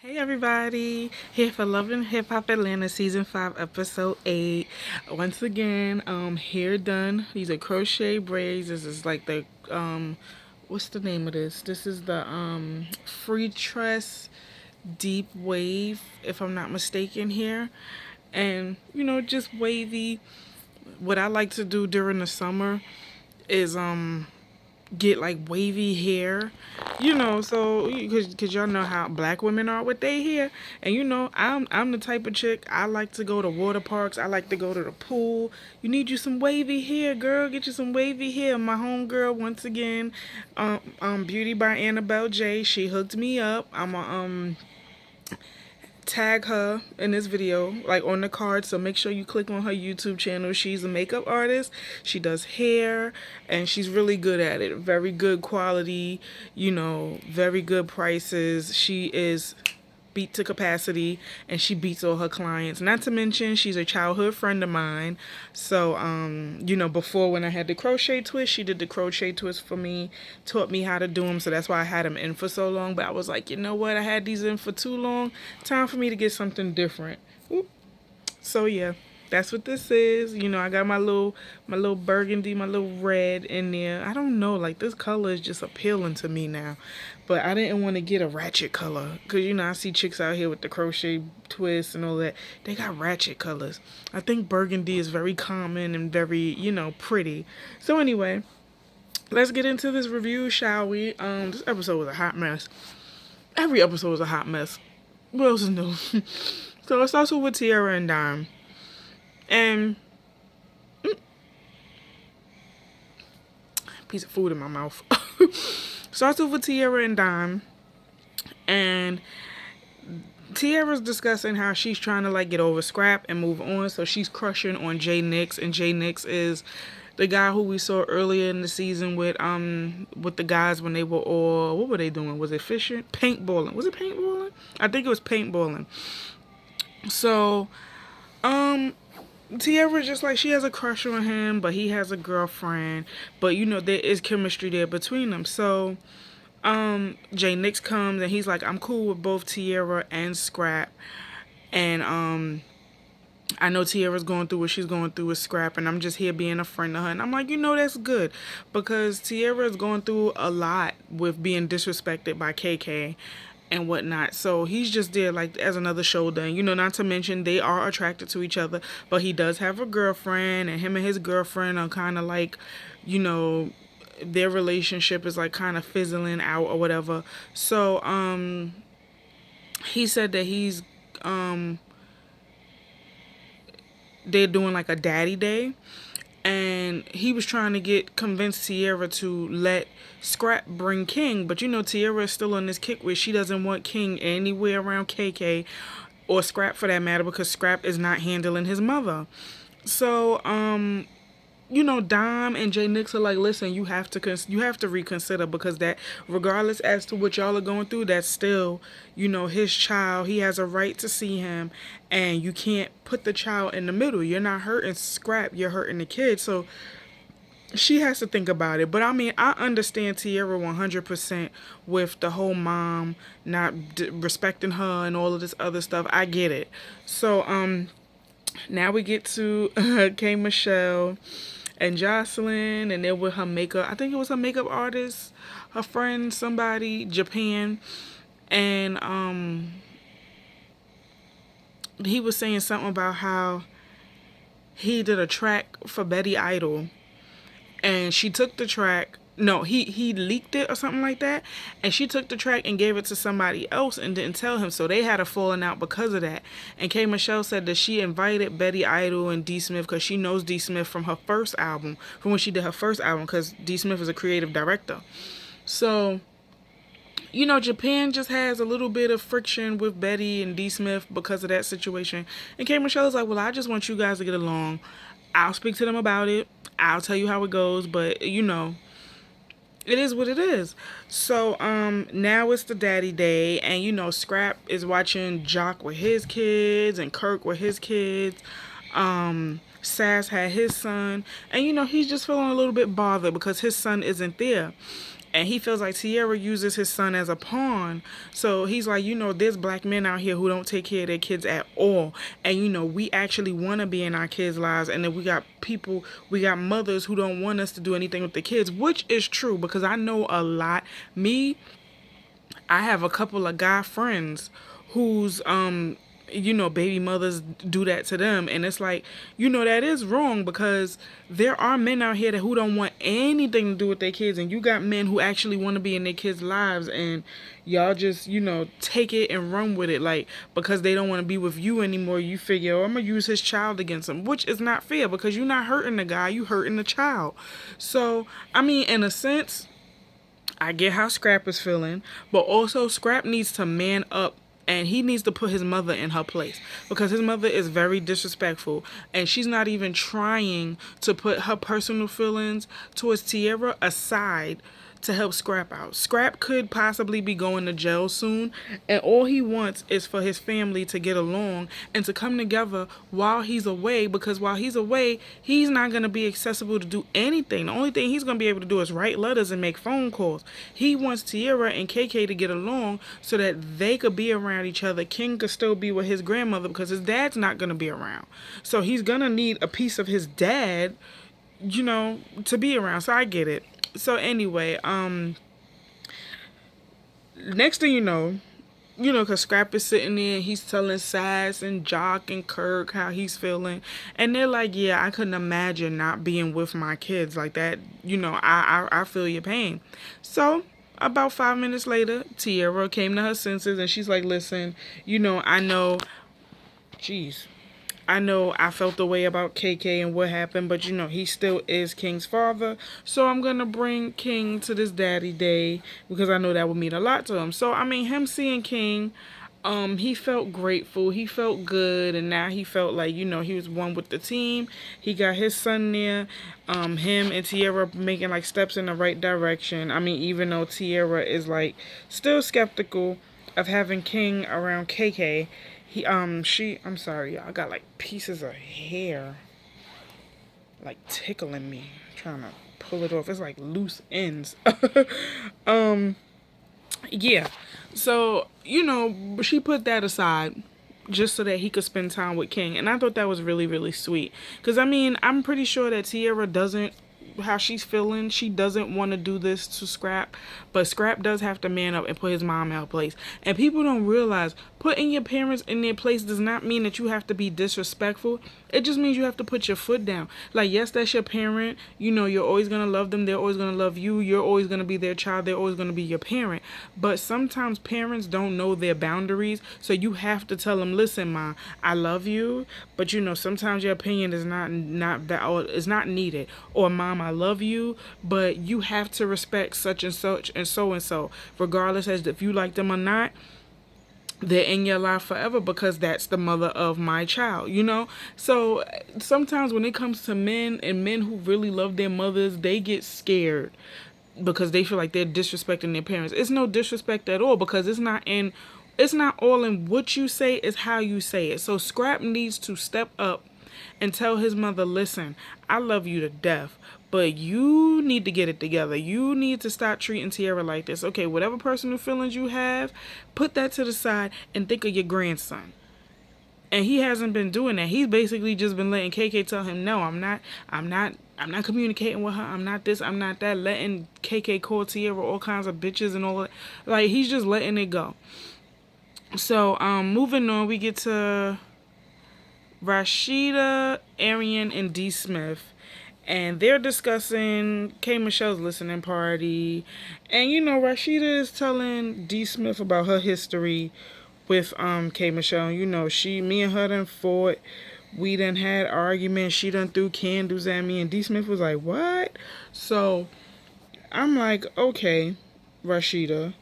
Hey everybody, here for Love and Hip Hop Atlanta Season 5 Episode 8. Once again, hair done. These are crochet braids. This is like the what's the name of this? This is the free tress deep wave, if I'm not mistaken here. And just wavy. What I like to do during the summer is get like wavy hair, so because y'all know how black women are with their hair, and I'm the type of chick. I like to go to water parks. I like to go to the pool. You need you some wavy hair, girl. Get you some wavy hair. My homegirl once again, Beauty by Annabelle J. She hooked me up. I'm a tag her in this video, like on the card. So make sure you click on her YouTube channel. She's a makeup artist. She does hair and she's really good at it. Very good quality, very good prices. She is beat to capacity and she beats all her clients. Not to mention she's a childhood friend of mine. So before, when I had the crochet twist, she did the crochet twist for me, taught me how to do them. So that's why I had them in for so long. But I was like, you know what, I had these in for too long. Time for me to get something different. Oop. So yeah, that's what this is. I got my little burgundy, my little red in there. I don't know, like this color is just appealing to me now. But I didn't want to get a ratchet color because I see chicks out here with the crochet twist and all that. They got ratchet colors. I think burgundy is very common and very, pretty. So anyway, let's get into this review, shall we? This episode was a hot mess. Every episode was a hot mess. What else is new? So it starts with Tiara and Dime. And piece of food in my mouth. Starts with Tiara and Dime. And Tiara's discussing how she's trying to like get over Scrap and move on. So she's crushing on Jay Nix. And Jay Nix is the guy who we saw earlier in the season with the guys when they were all, what were they doing? Was it fishing? Paintballing. Was it paintballing? I think it was paintballing. So Tiara's just like, she has a crush on him, but he has a girlfriend. But there is chemistry there between them. So Jay Nix comes and he's like, I'm cool with both Tiara and Scrap. And I know Tiara's going through what she's going through with Scrap, and I'm just here being a friend to her. And I'm like, that's good, because Tiara is going through a lot with being disrespected by KK and whatnot. So he's just there like as another shoulder. And not to mention they are attracted to each other, but he does have a girlfriend, and him and his girlfriend are kind of like, their relationship is like kind of fizzling out or whatever. So he said that they're doing like a daddy day, and he was trying to convince Tiara to let Scrap bring King, but Tiara is still on this kick where she doesn't want King anywhere around KK or Scrap for that matter, because Scrap is not handling his mother. So Dom and Jay Nix are like, listen, you have to reconsider, because that, regardless as to what y'all are going through, that's still, his child. He has a right to see him, and you can't put the child in the middle. You're not hurting Scrap, you're hurting the kid. So she has to think about it. But I mean, I understand Tiara 100% with the whole mom not respecting her and all of this other stuff. I get it. So now we get to K Michelle and Jocelyn, and they're with her makeup. I think it was her makeup artist, her friend, somebody, Japan. And he was saying something about how he did a track for Betty Idol, and she took the track. No, he leaked it or something like that, and she took the track and gave it to somebody else and didn't tell him. So they had a falling out because of that. And K Michelle said that she invited Betty Idol and D Smith because she knows D Smith from her first album, from when she did her first album, because D Smith is a creative director. So Japan just has a little bit of friction with Betty and D Smith because of that situation. And K Michelle is like, well, I just want you guys to get along. I'll speak to them about it. I'll tell you how it goes, but it is what it is. So now it's the daddy day, and Scrap is watching Jock with his kids and Kirk with his kids. Sass had his son, and he's just feeling a little bit bothered because his son isn't there. And he feels like Tierra uses his son as a pawn. So he's like, there's black men out here who don't take care of their kids at all. And, we actually want to be in our kids' lives. And then we got mothers who don't want us to do anything with the kids, which is true because I know a lot. I have a couple of guy friends whose baby mothers do that to them, and it's like, that is wrong because there are men out here who don't want anything to do with their kids, and you got men who actually want to be in their kids' lives, and y'all just take it and run with it, like, because they don't want to be with you anymore. You figure, I'm gonna use his child against him, which is not fair because you're not hurting the guy, you hurting the child. So I mean, in a sense, I get how Scrap is feeling, but also Scrap needs to man up, and he needs to put his mother in her place because his mother is very disrespectful, and she's not even trying to put her personal feelings towards Tierra aside to help Scrap out. Scrap could possibly be going to jail soon, and all he wants is for his family to get along and to come together while he's away, because while he's away, he's not going to be accessible to do anything. The only thing he's going to be able to do is write letters and make phone calls. He wants Tierra and KK to get along so that they could be around each other. King could still be with his grandmother because his dad's not going to be around. So he's going to need a piece of his dad, to be around. So I get it. So anyway, next thing because Scrap is sitting there and he's telling Sass and Jock and Kirk how he's feeling. And they're like, yeah, I couldn't imagine not being with my kids like that. I feel your pain. So about 5 minutes later, Tierra came to her senses and she's like, listen, I know, jeez. I know I felt the way about KK and what happened, but he still is King's father. So I'm going to bring King to this daddy day because I know that would mean a lot to him. So, I mean, him seeing King, he felt grateful. He felt good. And now he felt like, he was one with the team. He got his son there. Him and Tierra making like steps in the right direction. I mean, even though Tierra is like still skeptical of having King around KK. I'm sorry, y'all. I got like pieces of hair like tickling me, trying to pull it off. It's like loose ends. Yeah. So, she put that aside just so that he could spend time with King. And I thought that was really, really sweet. Because, I mean, I'm pretty sure that Tierra doesn't, how she's feeling, she doesn't want to do this to Scrap, but Scrap does have to man up and put his mom in her place. And people don't realize putting your parents in their place does not mean that you have to be disrespectful. It just means you have to put your foot down. Like, yes, that's your parent. You're always going to love them. They're always going to love you. You're always going to be their child. They're always going to be your parent. But sometimes parents don't know their boundaries. So you have to tell them, listen, Ma, I love you, but sometimes your opinion is not or is not needed. Or, Mom, I love you, but you have to respect such and such and so, regardless as if you like them or not. They're in your life forever because that's the mother of my child, So sometimes when it comes to men and men who really love their mothers, they get scared because they feel like they're disrespecting their parents. It's no disrespect at all because it's not all in what you say, it's how you say it. So Scrap needs to step up and tell his mother, listen, I love you to death, but you need to get it together. You need to stop treating Tierra like this. Okay, whatever personal feelings you have, put that to the side and think of your grandson. And he hasn't been doing that. He's basically just been letting KK tell him, no, I'm not communicating with her. I'm not this, I'm not that. Letting KK call Tierra all kinds of bitches and all that. Like, he's just letting it go. So, moving on, we get to Rashida, Arian, and D. Smith. And they're discussing K. Michelle's listening party. And, Rashida is telling D. Smith about her history with K. Michelle. Me and her done fought. We done had arguments. She done threw candles at me. And D. Smith was like, what? So, I'm like, okay, Rashida,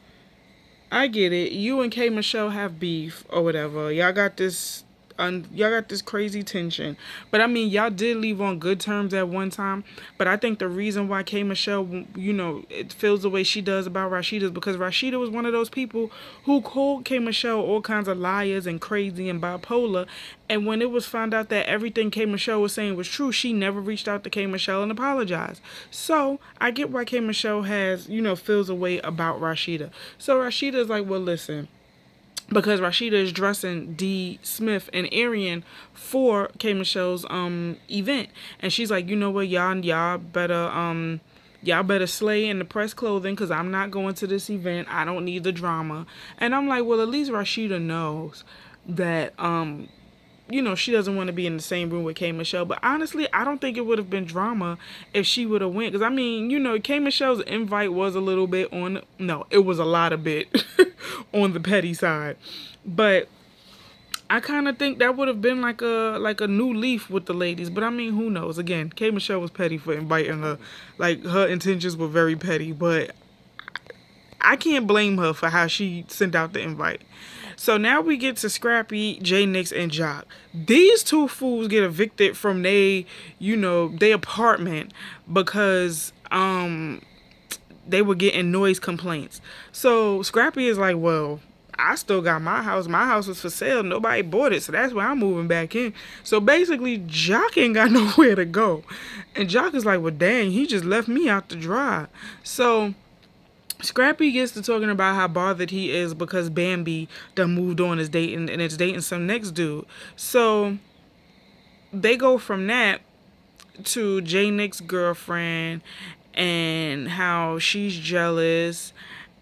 I get it. You and K. Michelle have beef or whatever. Y'all got this y'all got this crazy tension. But I mean, y'all did leave on good terms at one time. But I think the reason why K Michelle, it feels the way she does about Rashida is because Rashida was one of those people who called K Michelle all kinds of liars and crazy and bipolar. And when it was found out that everything K Michelle was saying was true, she never reached out to K Michelle and apologized. So I get why K Michelle has, feels a way about Rashida. So Rashida is like, well, listen, because Rashida is dressing D. Smith and Arian for K Michelle's event, and she's like, you know what, y'all better slay in the press clothing because I'm not going to this event. I don't need the drama. And I'm like, well, at least Rashida knows that she doesn't want to be in the same room with K Michelle. But honestly, I don't think it would have been drama if she would have went. Because, I mean, K Michelle's invite was a little bit it was a lot of bit on the petty side. But I kind of think that would have been like a new leaf with the ladies. But, I mean, who knows? Again, K Michelle was petty for inviting her. Like, her intentions were very petty. But I can't blame her for how she sent out the invite. So now we get to Scrappy, J Nix, and Jock. These two fools get evicted from their apartment because they were getting noise complaints. So Scrappy is like, well, I still got my house. My house was for sale. Nobody bought it, so that's why I'm moving back in. So basically, Jock ain't got nowhere to go. And Jock is like, well, dang, he just left me out to dry. So Scrappy gets to talking about how bothered he is because Bambi done moved on, is dating, and it's dating some next dude. So they go from that to J Nick's girlfriend and how she's jealous.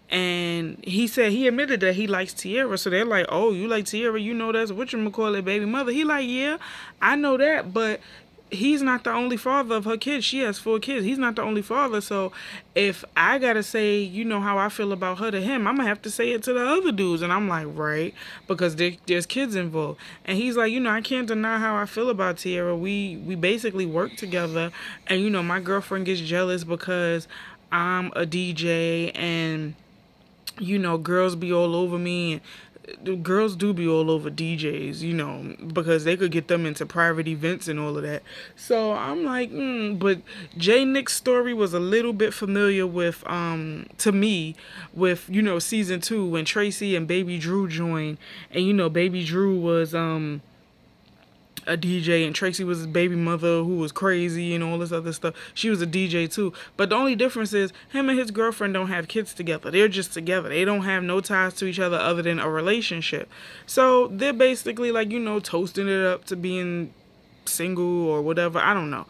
And he admitted that he likes Tierra. So they're like, oh, you like Tierra? You know that's whatchamacallit baby mother. He like, yeah, I know that, but he's not the only father of her kids. She has 4 kids. He's not the only father. So if I gotta say, how I feel about her to him, I'm gonna have to say it to the other dudes. And I'm like, right, because there's kids involved. And he's like, I can't deny how I feel about Tierra. We basically work together, and my girlfriend gets jealous because I'm a DJ and girls be all over me. Girls do be all over DJs, because they could get them into private events and all of that. So I'm like, but J Nick's story was a little bit familiar with, to me, with, season 2 when Tracy and Baby Drew joined. And, Baby Drew was, a DJ and Tracy was his baby mother who was crazy and all this other stuff. She was a DJ too. But the only difference is him and his girlfriend don't have kids together. They're just together. They don't have no ties to each other other than a relationship. So they're basically like, toasting it up to being single or whatever. I don't know.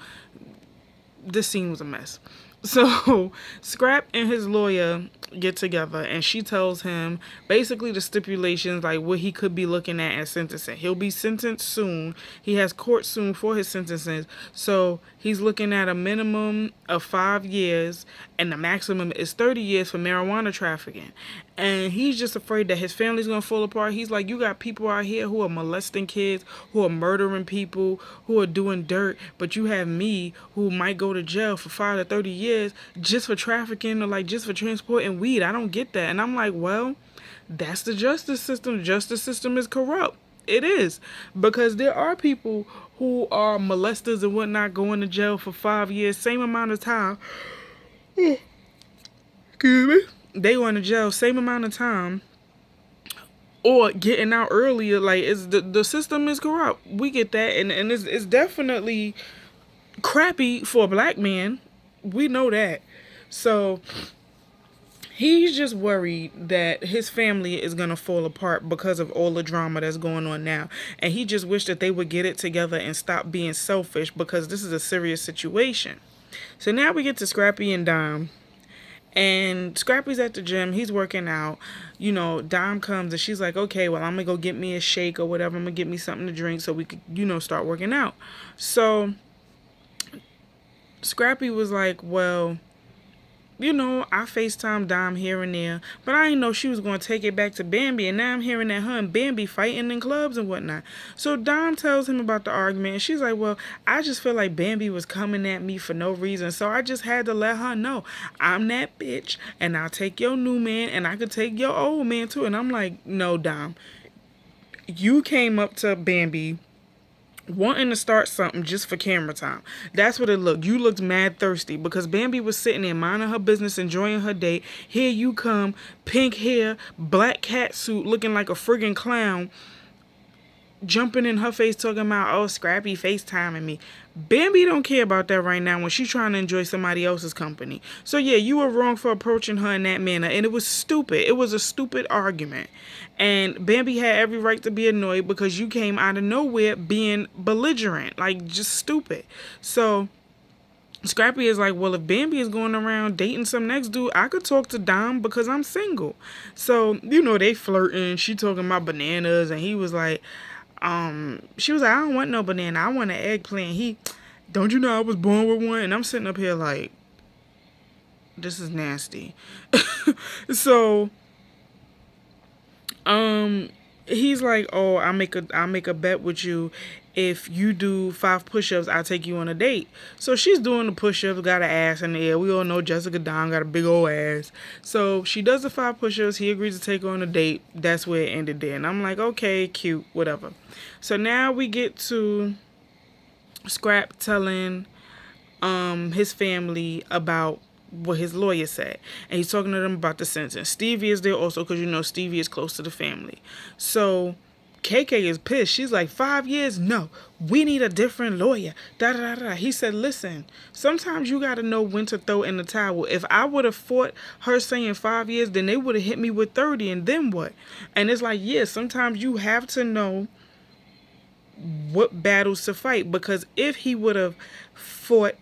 This scene was a mess. So Scrap and his lawyer get together and she tells him basically the stipulations, like what he could be looking at as sentencing. He'll be sentenced soon. He has court soon for his sentences. So he's looking at a minimum of 5 years and the maximum is 30 years for marijuana trafficking. And he's just afraid that his family's going to fall apart. He's like, you got people out here who are molesting kids, who are murdering people, who are doing dirt. But you have me who might go to jail for 5 to 30 years just for trafficking or like just for transporting weed. I don't get that. And I'm like, well, that's the justice system. The justice system is corrupt. It is. Because there are people who are molesters and whatnot going to jail for 5 years, same amount of time. Excuse me. They going to jail same amount of time or getting out earlier. Like, it's the system is corrupt. We get that, and it's definitely crappy for a black man. We know that. So he's just worried that his family is gonna fall apart because of all the drama that's going on now, and he just wished that they would get it together and stop being selfish because this is a serious situation. So now we get to Scrappy and Dime. And Scrappy's at the gym. He's working out. Dime comes and she's like, okay, well, I'm going to go get me a shake or whatever. I'm going to get me something to drink so we could, start working out. So Scrappy was like, well, I FaceTime Dime here and there, but I didn't know she was going to take it back to Bambi, and now I'm hearing that her and Bambi fighting in clubs and whatnot. So Dime tells him about the argument, and she's like, well, I just feel like Bambi was coming at me for no reason, so I just had to let her know I'm that bitch, and I'll take your new man, and I could take your old man too. And I'm like, no, Dime, You came up to Bambi wanting to start something just for camera time. That's what it looked. You looked mad thirsty because Bambi was sitting there minding her business, enjoying her day. Here you come, pink hair, black cat suit, looking like a friggin' clown, jumping in her face talking about, oh, Scrappy FaceTiming me. Bambi don't care about that right now when she's trying to enjoy somebody else's company. So yeah, you were wrong for approaching her in that manner, and it was stupid. It was a stupid argument. And Bambi had every right to be annoyed because you came out of nowhere being belligerent, like just stupid. So Scrappy is like, well, if Bambi is going around dating some next dude, I could talk to Dom because I'm single. So, they flirting. She talking about bananas, and he was like, she was like, I don't want no banana. I want an eggplant. Don't you know I was born with one? And I'm sitting up here like, this is nasty. So, he's like, oh, I make a bet with you. If you do 5 push-ups, I'll take you on a date. So she's doing the push-ups, got an ass in the air. We all know Jessica Dom got a big old ass. So she does the 5 push-ups. He agrees to take her on a date. That's where it ended there. And I'm like, okay, cute, whatever. So now we get to Scrap telling his family about what his lawyer said. And he's talking to them about the sentence. Stevie is there also because, Stevie is close to the family. So KK is pissed. She's like, 5 years? No, we need a different lawyer. Da da da. He said, listen, sometimes you got to know when to throw in the towel. If I would have fought her saying 5 years, then they would have hit me with 30, and then what? And it's like, yeah, sometimes you have to know what battles to fight, because if he would have fought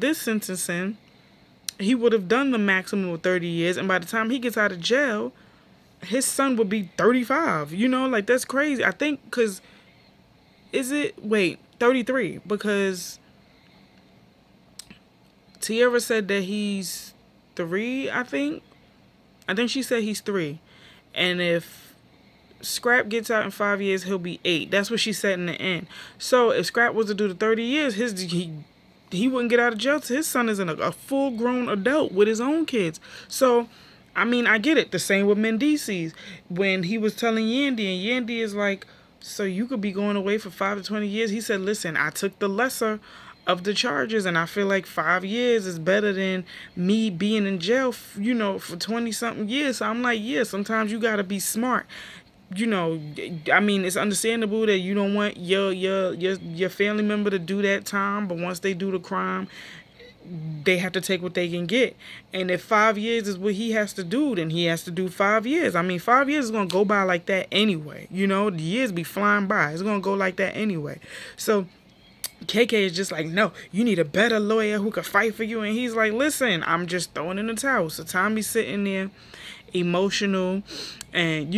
this sentencing, he would have done the maximum of 30 years, and by the time he gets out of jail, his son would be 35. Like, that's crazy. I think, because, 33, because Tierra said that he's 3, I think she said he's 3, and if Scrap gets out in 5 years, he'll be 8. That's what she said in the end. So if Scrap was to do the 30 years, he wouldn't get out of jail till his son is a full-grown adult with his own kids. So, I get it. The same with Mendices. When he was telling Yandy, and Yandy is like, so you could be going away for 5 to 20 years. He said, listen, I took the lesser of the charges, and I feel like 5 years is better than me being in jail, for 20-something years. So I'm like, yeah, sometimes you got to be smart. It's understandable that you don't want your family member to do that time, but once they do the crime, they have to take what they can get. And if 5 years is what he has to do, then he has to do 5 years. 5 years is going to go by like that anyway. The years be flying by. It's going to go like that anyway. So KK is just like, no, you need a better lawyer who can fight for you. And he's like, listen, I'm just throwing in the towel. So Tommy's sitting there emotional, and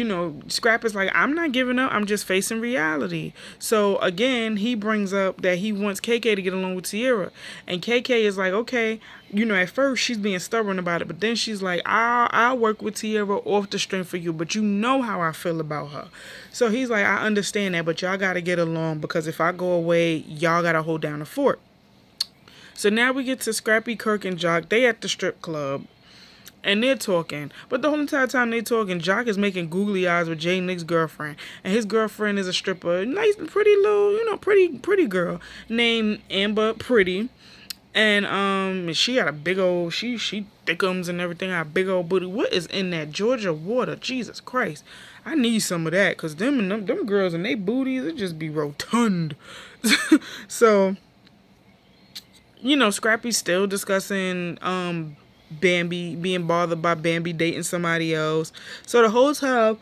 Scrap is like, I'm not giving up, I'm just facing reality. So again, he brings up that he wants KK to get along with Tierra, and KK is like, okay, at first she's being stubborn about it, but then she's like, I'll work with Tierra off the strength for you, but you know how I feel about her. So he's like, I understand that, but y'all gotta get along, because if I go away, y'all gotta hold down the fort. So now we get to Scrappy, Kirk, and Jock. They at the strip club, and they're talking. But the whole entire time they're talking, Jock is making googly eyes with Jay Nick's girlfriend. And his girlfriend is a stripper. Nice, pretty little, pretty girl named Amber Pretty. And she got a big old, she thickums and everything, got a big old booty. What is in that Georgia water? Jesus Christ. I need some of that, because them girls and they booties, it just be rotund. So, Scrappy's still discussing Bambi, being bothered by Bambi dating somebody else. So the whole time,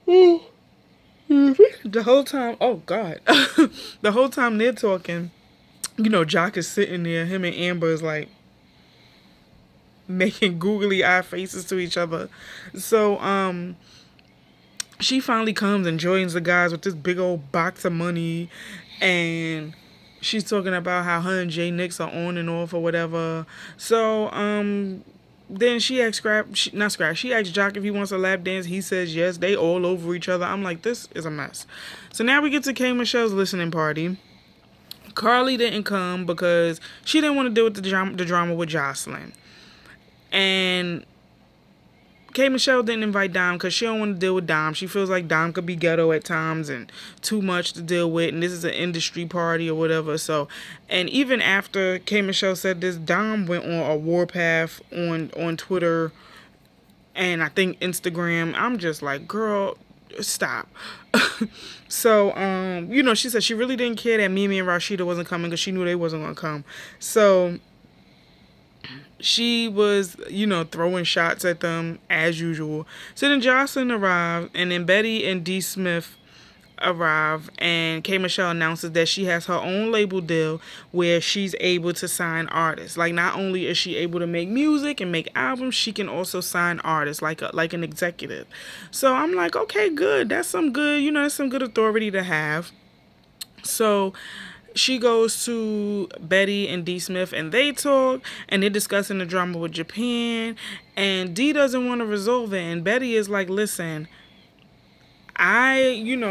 oh God, the whole time they're talking, Jock is sitting there, him and Amber is like making googly eye faces to each other. So she finally comes and joins the guys with this big old box of money, and she's talking about how her and Jay Nix are on and off or whatever. So, then she asks she asks Jock if he wants a lap dance. He says yes. They all over each other. I'm like, this is a mess. So now we get to K. Michelle's listening party. Carly didn't come because she didn't want to deal with the drama with Jocelyn. And K. Michelle didn't invite Dom because she don't want to deal with Dom. She feels like Dom could be ghetto at times and too much to deal with, and this is an industry party or whatever. So, and even after K. Michelle said this, Dom went on a warpath on Twitter and I think Instagram. I'm just like, girl, stop. So, she said she really didn't care that Mimi and Rashida wasn't coming because she knew they wasn't gonna come. So she was, throwing shots at them as usual. So then Jocelyn arrived, and then Betty and D. Smith arrive, and K. Michelle announces that she has her own label deal where she's able to sign artists. Like, not only is she able to make music and make albums, she can also sign artists like an executive. So I'm like, okay, good. That's some good, that's some good authority to have. So she goes to Betty and D. Smith, and they talk, and they're discussing the drama with Japan, and D doesn't want to resolve it, and Betty is like, listen,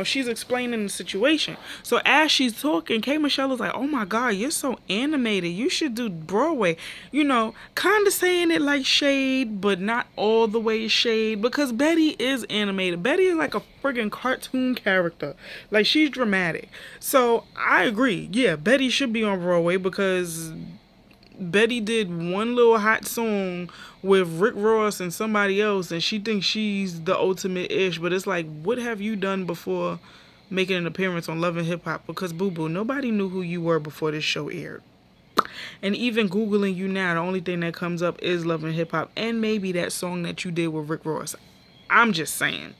she's explaining the situation. So as she's talking, K. Michelle is like, oh my God, you're so animated. You should do Broadway. Kind of saying it like shade, but not all the way shade, because Betty is animated. Betty is like a friggin' cartoon character. Like, she's dramatic. So I agree. Yeah, Betty should be on Broadway because Betty did one little hot song with Rick Ross and somebody else, and she thinks she's the ultimate ish. But it's like, what have you done before making an appearance on Love and Hip Hop? Because, boo-boo, nobody knew who you were before this show aired. And even Googling you now, the only thing that comes up is Love and Hip Hop, and maybe that song that you did with Rick Ross. I'm just saying.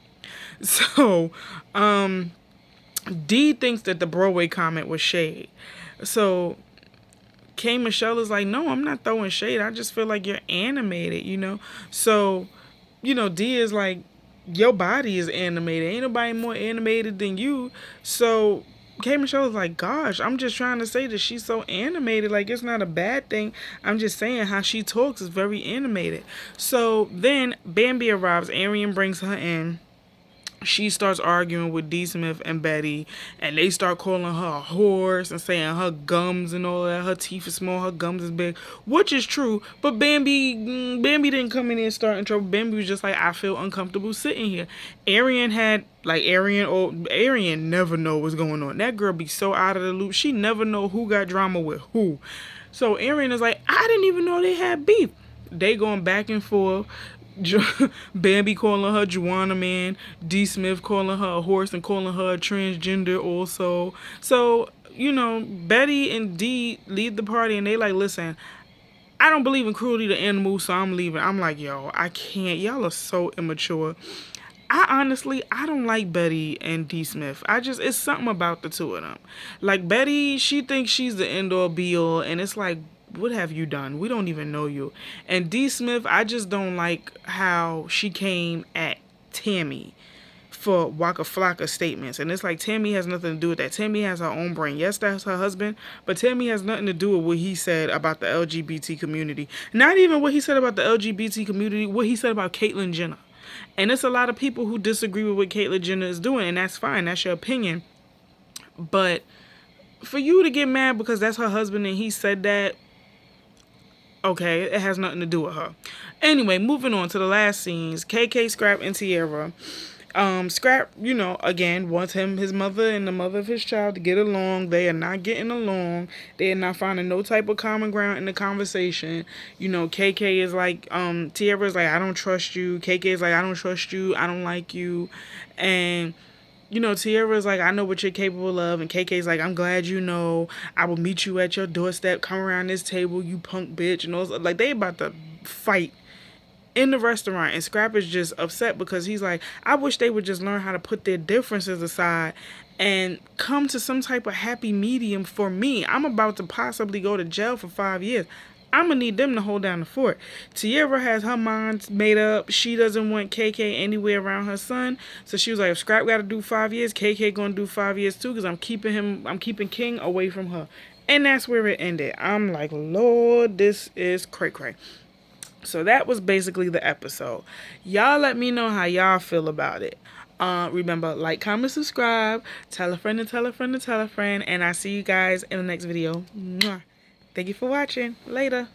So, D thinks that the Broadway comment was shade. So K. Michelle is like, no, I'm not throwing shade. I just feel like you're animated. So, D is like, your body is animated. Ain't nobody more animated than you. So K. Michelle is like, gosh, I'm just trying to say that she's so animated. Like, it's not a bad thing. I'm just saying how she talks is very animated. So then Bambi arrives. Arian brings her in. She starts arguing with D. Smith and Betty, and they start calling her a horse and saying her gums and all that. Her teeth are small, her gums is big, which is true. But Bambi didn't come in there and start in trouble. Bambi was just like, I feel uncomfortable sitting here. Arian never know what's going on. That girl be so out of the loop. She never know who got drama with who. So Arian is like, I didn't even know they had beef. They going back and forth. Bambi calling her Juana Man, D. Smith calling her a horse and calling her a transgender also. So, Betty and D leave the party and they like, listen, I don't believe in cruelty to animals, so I'm leaving. I'm like, yo, I can't. Y'all are so immature. I don't like Betty and D. Smith. It's something about the two of them. Like, Betty, she thinks she's the end-all be-all, and it's like, what have you done? We don't even know you. And D. Smith, I just don't like how she came at Tammy for Waka Flocka statements. And it's like, Tammy has nothing to do with that. Tammy has her own brain. Yes, that's her husband, but Tammy has nothing to do with what he said about the LGBT community. Not even what he said about the LGBT community, what he said about Caitlyn Jenner. And it's a lot of people who disagree with what Caitlyn Jenner is doing, and that's fine. That's your opinion. But for you to get mad because that's her husband and he said that, okay, it has nothing to do with her. Anyway, moving on to the last scenes. KK, Scrap, and Tierra. Scrap, again, wants his mother and the mother of his child to get along. They are not getting along. They are not finding no type of common ground in the conversation. KK is like, Tierra is like, I don't trust you. KK is like, I don't trust you. I don't like you. And Tierra's like, I know what you're capable of. And KK's like, I'm glad you know. I will meet you at your doorstep. Come around this table, you punk bitch. And those, like, they about to fight in the restaurant. And Scrap is just upset because he's like, I wish they would just learn how to put their differences aside and come to some type of happy medium for me. I'm about to possibly go to jail for 5 years. I'm going to need them to hold down the fort. Tierra has her mind made up. She doesn't want KK anywhere around her son. So she was like, if Scrap got to do 5 years, KK going to do 5 years too, because I'm keeping King away from her. And that's where it ended. I'm like, Lord, this is cray-cray. So that was basically the episode. Y'all let me know how y'all feel about it. Remember, like, comment, subscribe, tell a friend and tell a friend and tell a friend. And I see you guys in the next video. Mwah. Thank you for watching. Later.